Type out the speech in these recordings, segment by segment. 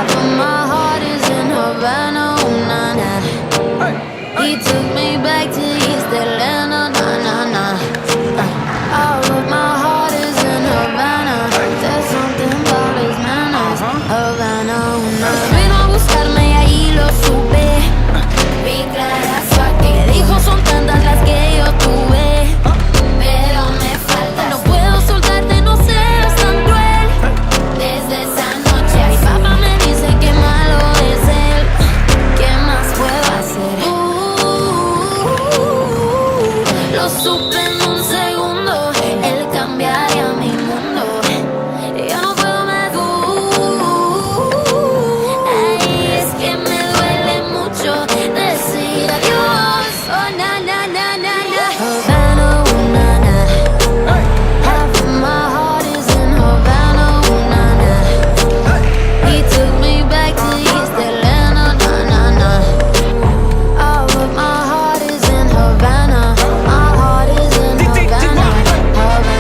Half of my heart is in Havana, ooh, nah, nah. He took me back to East Atlanta, nah, nah, nah. All of my heart is in Havana. There's something about his manners. Havana, ooh, nah. Vino a buscarme y ahí lo supe. Vi clara su actitud. Me dijo son tantas las que yo tuve, pero me falta. No puedo soltarte, no seas tan cruel. Desde esa noche mi papá me dice que malo es él. ¿Qué más puedo hacer? Lo supe en un segundo. Él cambiaría mi mundo. Yo no puedo más. Ay, es que me duele mucho decir adiós. Oh, na, na, na, na, na. Havana, ooh, na, na. Half of my heart is in Havana, ooh, na, na. He took me back to East Atlanta, na, na, na. All of my heart is in Havana. My heart is in Havana. Havana,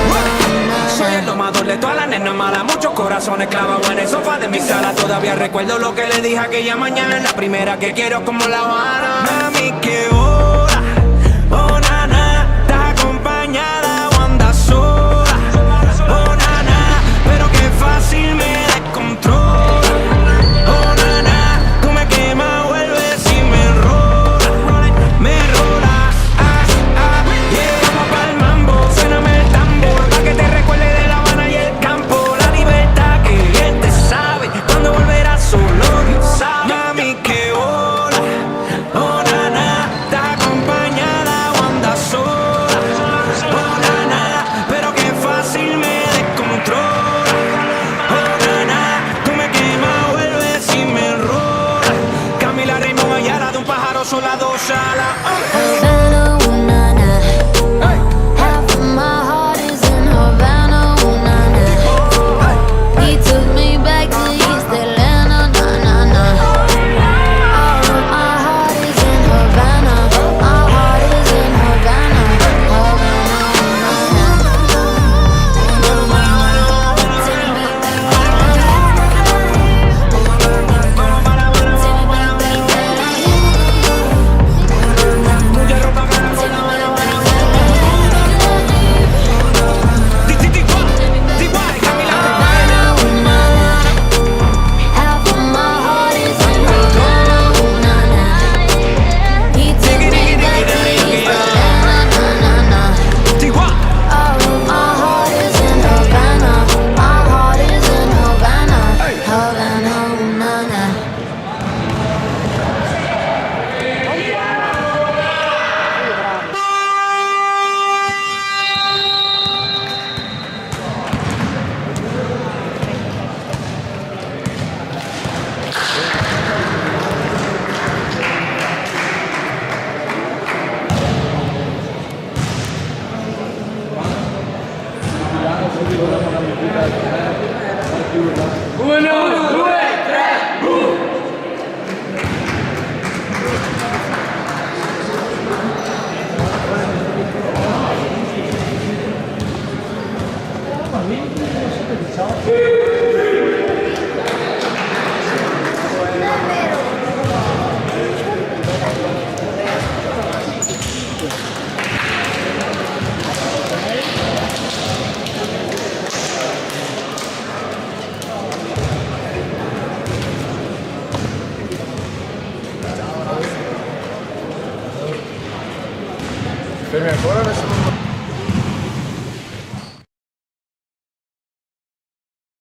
Soy el domador de todas las nenas malas, muchos corazones clavados en el sofá de mi sala. Todavía recuerdo lo que le dije aquella mañana. La primera que quiero como La Habana. Mami, qué hora, oh nana, estás acompañada o andas sola. Oh nana, pero qué fácil me descontrola. Oh nana, tú me quemas, vuelves y me rolas. Me rolas, yeah. Vamos pa'l mambo, suéname el tambor, pa' que te recuerde de La Habana y el campo. La libertad que bien te sabe, cuando volverás solo Dios sabe. Mami, qué hora, oh nana, estás acompañada o andas sola. Oh nana, pero qué fácil me descontrola. Oh nana, tú me quemas, vuelves y me rolas. Camila Raymond Ayala, de un pájaro sola, dos alas. Havana, ooh, na, na. Half of my heart is in Havana, ooh, na, na. He took me back to East Atlanta, na, na, na. All of my heart is in Havana. My heart is in Havana. Half of my heart is in Havana, ooh, na, na. He took me back to East Atlanta, na, na, na. All of my heart is in Havana. My heart is in Havana. Havana, ooh, na, na. Firme ancora adesso.